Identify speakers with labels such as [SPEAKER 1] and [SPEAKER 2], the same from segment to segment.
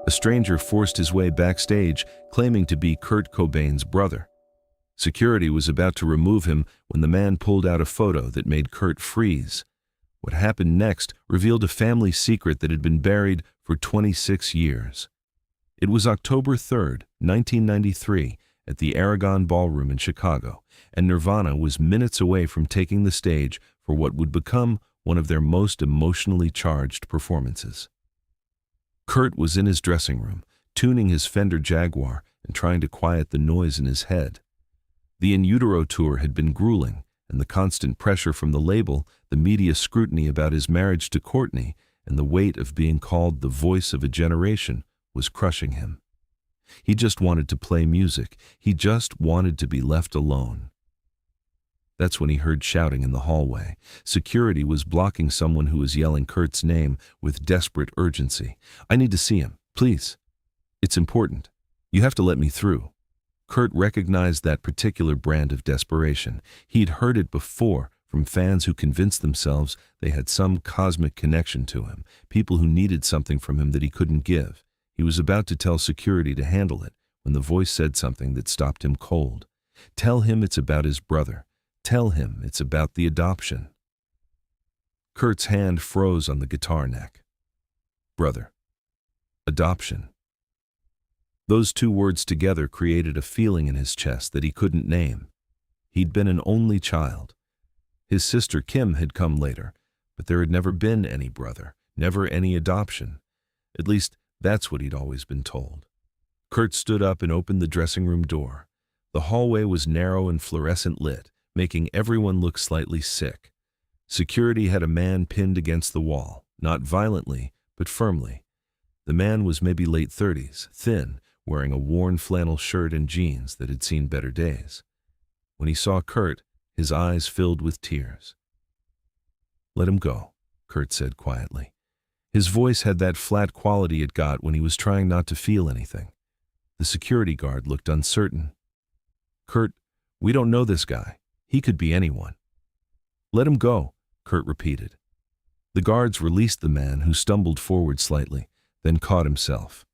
[SPEAKER 1] A stranger forced his way backstage, claiming to be Kurt Cobain's brother. Security was about to remove him when the man pulled out a photo that made Kurt freeze. What happened next revealed a family secret that had been buried for 26 years. It was October 3, 1993, at the Aragon Ballroom in Chicago, and Nirvana was minutes away from taking the stage for what would become one of their most emotionally charged performances. Kurt was in his dressing room, tuning his Fender Jaguar and trying to quiet the noise in his head. The In Utero tour had been grueling, and the constant pressure from the label, the media scrutiny about his marriage to Courtney, and the weight of being called the voice of a generation was crushing him. He just wanted to play music. He just wanted to be left alone. That's when he heard shouting in the hallway. Security was blocking someone who was yelling Kurt's name with desperate urgency. "I need to see him, please. It's important. You have to let me through." Kurt recognized that particular brand of desperation. He'd heard it before from fans who convinced themselves they had some cosmic connection to him, people who needed something from him that he couldn't give. He was about to tell security to handle it when the voice said something that stopped him cold. "Tell him it's about his brother. Tell him it's about the adoption." Kurt's hand froze on the guitar neck. Brother. Adoption. Those two words together created a feeling in his chest that he couldn't name. He'd been an only child. His sister Kim had come later, but there had never been any brother, never any adoption. At least, that's what he'd always been told. Kurt stood up and opened the dressing room door. The hallway was narrow and fluorescent lit, making everyone look slightly sick. Security had a man pinned against the wall, not violently, but firmly. The man was maybe late 30s, thin, wearing a worn flannel shirt and jeans that had seen better days. When he saw Kurt, his eyes filled with tears. "Let him go," Kurt said quietly. His voice had that flat quality it got when he was trying not to feel anything. The security guard looked uncertain. "Kurt, we don't know this guy. He could be anyone." "Let him go," Kurt repeated. The guards released the man, who stumbled forward slightly, then caught himself.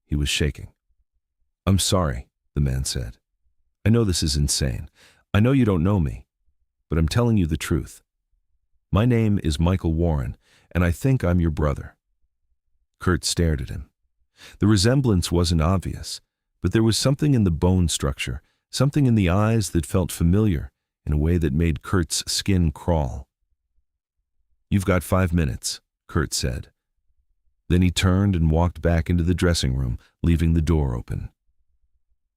[SPEAKER 1] He was shaking. "I'm sorry," the man said. "I know this is insane. I know you don't know me, but I'm telling you the truth. My name is Michael Warren, and I think I'm your brother." Kurt stared at him. The resemblance wasn't obvious, but there was something in the bone structure, something in the eyes that felt familiar in a way that made Kurt's skin crawl. "You've got 5 minutes," Kurt said. Then he turned and walked back into the dressing room, leaving the door open.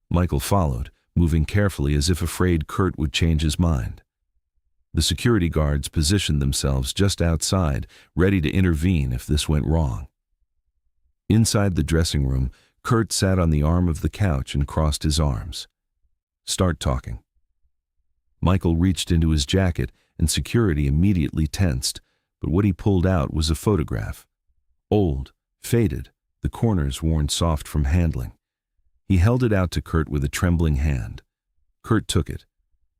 [SPEAKER 1] Michael followed, moving carefully as if afraid Kurt would change his mind. The security guards positioned themselves just outside, ready to intervene if this went wrong. Inside the dressing room, Kurt sat on the arm of the couch and crossed his arms. "Start talking." Michael reached into his jacket, and security immediately tensed, but what he pulled out was a photograph. Old, faded, the corners worn soft from handling. He held it out to Kurt with a trembling hand. Kurt took it.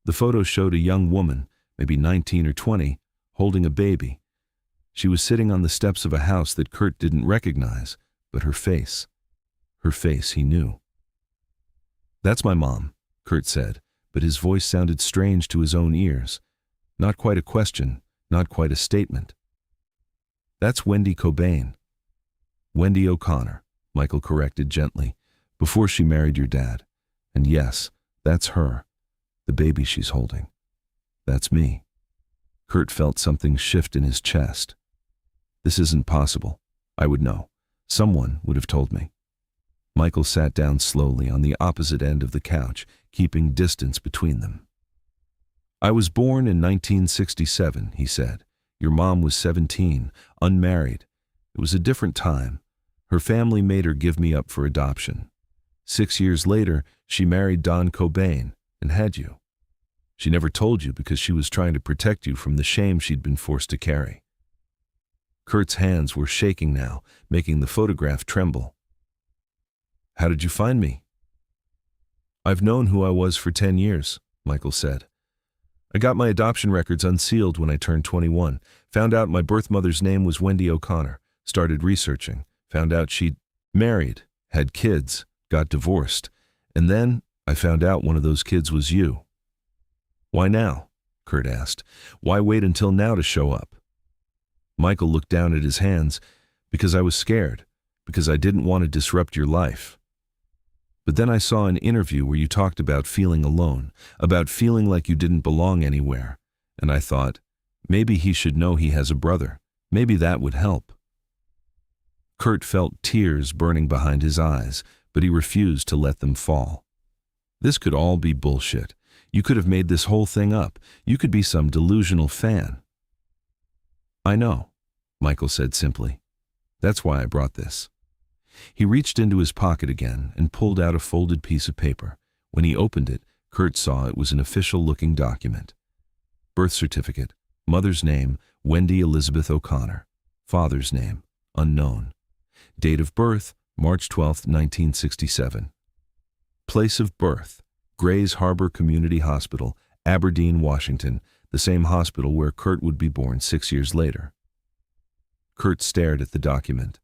[SPEAKER 1] The photo showed a young woman, maybe 19 or 20, holding a baby. She was sitting on the steps of a house that Kurt didn't recognize, but her face he knew. "That's my mom," Kurt said, but his voice sounded strange to his own ears. Not quite a question, not quite a statement. "That's Wendy Cobain." "Wendy O'Connor," Michael corrected gently, "before she married your dad. And yes, that's her, the baby she's holding. That's me." Kurt felt something shift in his chest. "This isn't possible. I would know. Someone would have told me." Michael sat down slowly on the opposite end of the couch, keeping distance between them. "I was born in 1967, he said. Your mom was 17, unmarried. It was a different time. Her family made her give me up for adoption. 6 years later, she married Don Cobain and had you. She never told you because she was trying to protect you from the shame she'd been forced to carry." Kurt's hands were shaking now, making the photograph tremble. "How did you find me?" "I've known who I was for 10 years, Michael said. "I got my adoption records unsealed when I turned 21, found out my birth mother's name was Wendy O'Connor, started researching, found out she'd..." Married, had kids, got divorced, and then I found out one of those kids was you." "Why now?" Kurt asked. "Why wait until now to show up?" Michael looked down at his hands. "Because I was scared, because I didn't want to disrupt your life. But then I saw an interview where you talked about feeling alone, about feeling like you didn't belong anywhere, and I thought, maybe he should know he has a brother. Maybe that would help." Kurt felt tears burning behind his eyes, but he refused to let them fall. This could all be bullshit. You could have made this whole thing up. You could be some delusional fan. "I know," Michael said simply. "That's why I brought this." He reached into his pocket again and pulled out a folded piece of paper. When he opened it, Kurt saw it was an official-looking document. Birth certificate, mother's name, Wendy Elizabeth O'Connor. Father's name, unknown. Date of birth, March 12, 1967. Place of birth, Grays Harbor Community Hospital, Aberdeen, Washington, the same hospital where Kurt would be born 6 years later. Kurt stared at the document.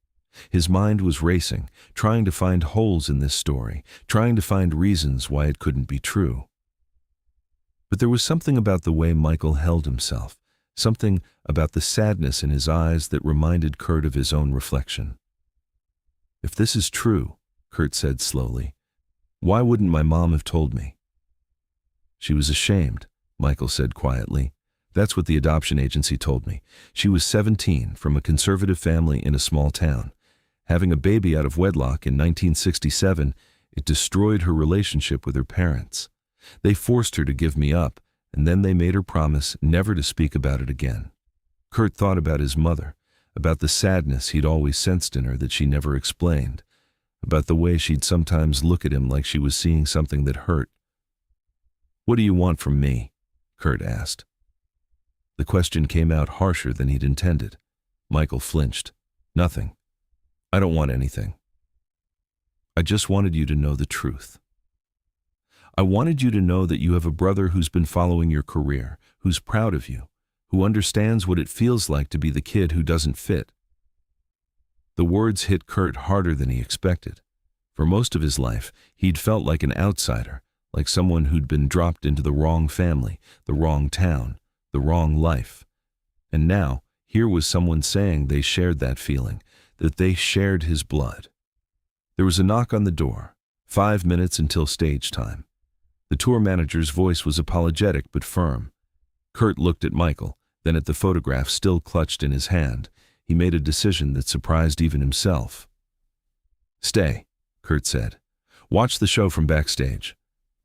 [SPEAKER 1] His mind was racing, trying to find holes in this story, trying to find reasons why it couldn't be true. But there was something about the way Michael held himself, something about the sadness in his eyes that reminded Kurt of his own reflection. "If this is true," Kurt said slowly, "why wouldn't my mom have told me?" "She was ashamed," Michael said quietly. "That's what the adoption agency told me. She was 17, from a conservative family in a small town. Having a baby out of wedlock in 1967, it destroyed her relationship with her parents. They forced her to give me up, and then they made her promise never to speak about it again." Kurt thought about his mother, about the sadness he'd always sensed in her that she never explained, about the way she'd sometimes look at him like she was seeing something that hurt. "What do you want from me?" Kurt asked. The question came out harsher than he'd intended. Michael flinched. "Nothing. I don't want anything. I just wanted you to know the truth. I wanted you to know that you have a brother who's been following your career, who's proud of you, who understands what it feels like to be the kid who doesn't fit." The words hit Kurt harder than he expected. For most of his life, he'd felt like an outsider, like someone who'd been dropped into the wrong family, the wrong town, the wrong life. And now, here was someone saying they shared that feeling, that they shared his blood. There was a knock on the door. 5 minutes until stage time. The tour manager's voice was apologetic but firm. Kurt looked at Michael, then at the photograph still clutched in his hand. He made a decision that surprised even himself. "Stay," Kurt said. "Watch the show from Backstage.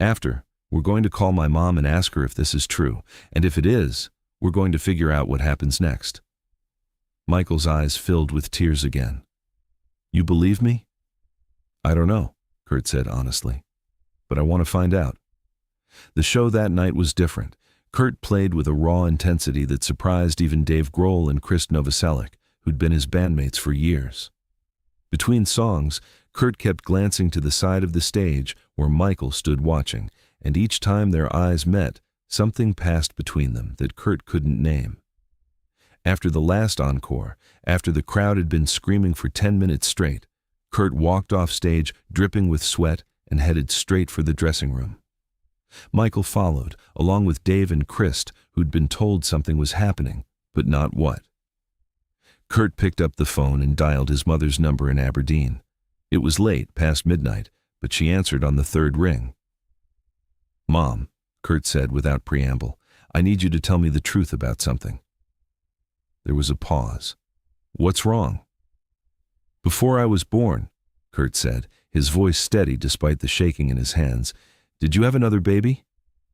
[SPEAKER 1] After, we're going to call my mom and ask her if this is true, and if it is, we're going to figure out what happens next." Michael's eyes filled with tears again. "You believe me?" "I don't know," Kurt said honestly, "but I want to find out." The show that night was different. Kurt played with a raw intensity that surprised even Dave Grohl and Chris Novoselic, who'd been his bandmates for years. Between songs, Kurt kept glancing to the side of the stage where Michael stood watching, and each time their eyes met, something passed between them that Kurt couldn't name. After the last encore, after the crowd had been screaming for 10 minutes straight, Kurt walked off stage dripping with sweat and headed straight for the dressing room. Michael followed, along with Dave and Chris, who'd been told something was happening, but not what. Kurt picked up the phone and dialed his mother's number in Aberdeen. It was late, past midnight, but she answered on the third ring. "Mom," Kurt said without preamble, "I need you to tell me the truth about something." There was a pause. "What's wrong?" "Before I was born," Kurt said, his voice steady despite the shaking in his hands, "did you have another baby?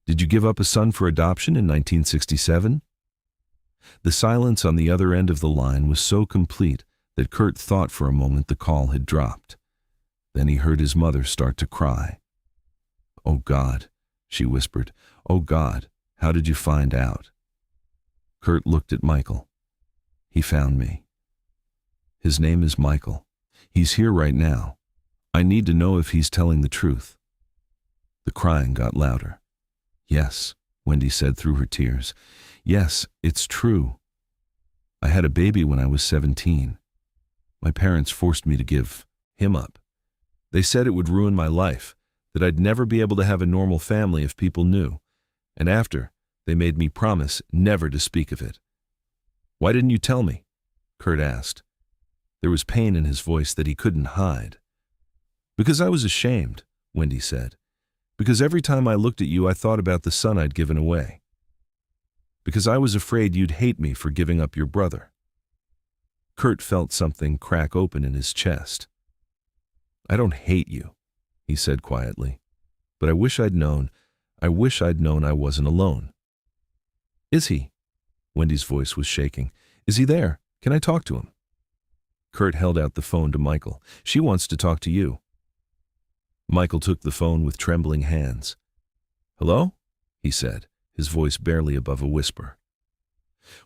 [SPEAKER 1] Did you give up a son for adoption in 1967? The silence on the other end of the line was so complete that Kurt thought for a moment the call had dropped. Then he heard his mother start to cry. "Oh God," she whispered. "Oh God, how did you find out?" Kurt looked at Michael. "He found me. His name is Michael. He's here right now. I need to know if he's telling the truth." The crying got louder. "Yes," Wendy said through her tears. "Yes, it's true. I had a baby when I was 17. My parents forced me to give him up. They said it would ruin my life, that I'd never be able to have a normal family if people knew, and after, they made me promise never to speak of it. Why didn't you tell me? Kurt asked. There was pain in his voice that he couldn't hide. Because I was ashamed, Wendy said. Because every time I looked at you, I thought about the son I'd given away. Because I was afraid you'd hate me for giving up your brother. Kurt felt something crack open in his chest. I don't hate you, he said quietly, but I wish I'd known I wasn't alone. Is he? Wendy's voice was shaking. Is he there? Can I talk to him? Kurt held out the phone to Michael. She wants to talk to you. Michael took the phone with trembling hands. Hello? He said, his voice barely above a whisper.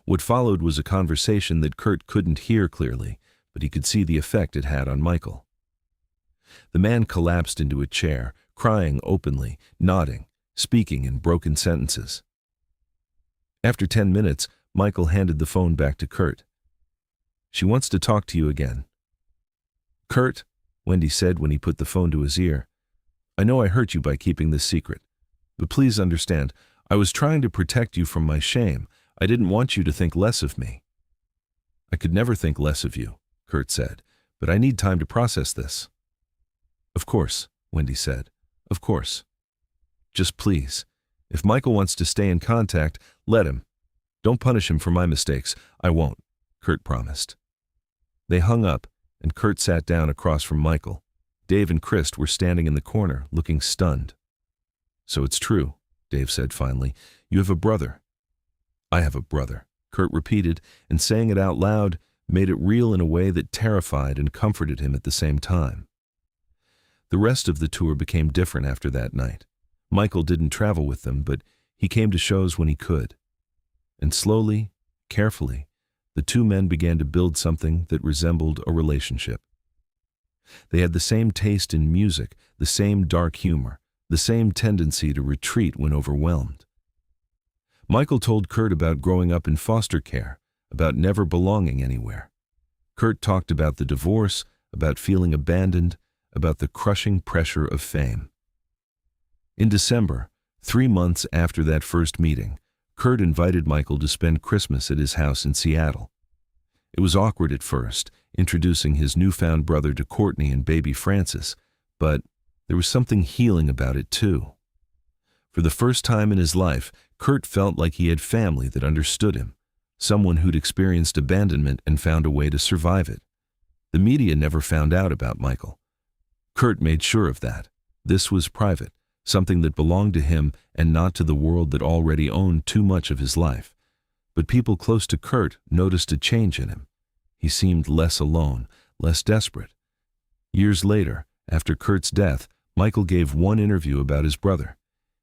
[SPEAKER 1] What followed was a conversation that Kurt couldn't hear clearly, but he could see the effect it had on Michael. The man collapsed into a chair, crying openly, nodding, speaking in broken sentences. After 10 minutes, Michael handed the phone back to Kurt. She wants to talk to you again. Kurt, Wendy said when he put the phone to his ear, I know I hurt you by keeping this secret, but please understand, I was trying to protect you from my shame. I didn't want you to think less of me. I could never think less of you, Kurt said, but I need time to process this. Of course, Wendy said, of course. Just please, if Michael wants to stay in contact, let him. Don't punish him for my mistakes. I won't, Kurt promised. They hung up, and Kurt sat down across from Michael. Dave and Chris were standing in the corner, looking stunned. So it's true, Dave said finally. You have a brother. I have a brother, Kurt repeated, and saying it out loud made it real in a way that terrified and comforted him at the same time. The rest of the tour became different after that night. Michael didn't travel with them, but he came to shows when he could. And slowly, carefully, the two men began to build something that resembled a relationship. They had the same taste in music, the same dark humor, the same tendency to retreat when overwhelmed. Michael told Kurt about growing up in foster care, about never belonging anywhere. Kurt talked about the divorce, about feeling abandoned, about the crushing pressure of fame. In December, 3 months after that first meeting, Kurt invited Michael to spend Christmas at his house in Seattle. It was awkward at first, introducing his newfound brother to Courtney and baby Francis, but there was something healing about it too. For the first time in his life, Kurt felt like he had family that understood him, someone who'd experienced abandonment and found a way to survive it. The media never found out about Michael. Kurt made sure of that. This was private, something that belonged to him and not to the world that already owned too much of his life. But people close to Kurt noticed a change in him. He seemed less alone, less desperate. Years later, after Kurt's death, Michael gave one interview about his brother.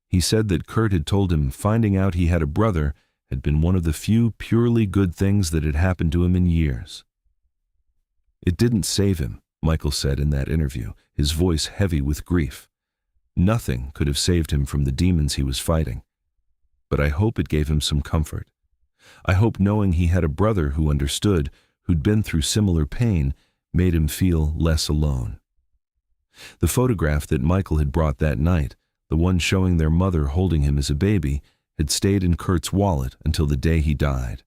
[SPEAKER 1] He said that Kurt had told him finding out he had a brother had been one of the few purely good things that had happened to him in years. It didn't save him, Michael said in that interview, his voice heavy with grief. Nothing could have saved him from the demons he was fighting. But I hope it gave him some comfort. I hope knowing he had a brother who understood, who'd been through similar pain, made him feel less alone. The photograph that Michael had brought that night, the one showing their mother holding him as a baby, had stayed in Kurt's wallet until the day he died.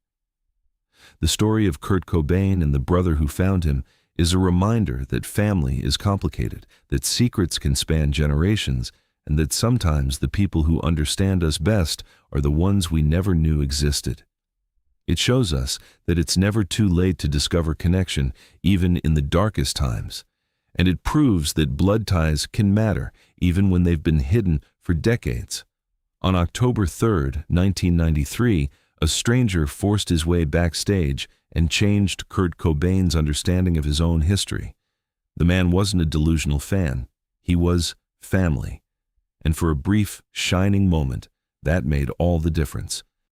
[SPEAKER 1] The story of Kurt Cobain and the brother who found him is a reminder that family is complicated, that secrets can span generations, and that sometimes the people who understand us best are the ones we never knew existed. It shows us that it's never too late to discover connection, even in the darkest times. And it proves that blood ties can matter, even when they've been hidden for decades. On October 3, 1993, a stranger forced his way backstage and changed Kurt Cobain's understanding of his own history. The man wasn't a delusional fan. He was family. And for a brief, shining moment, that made all the difference.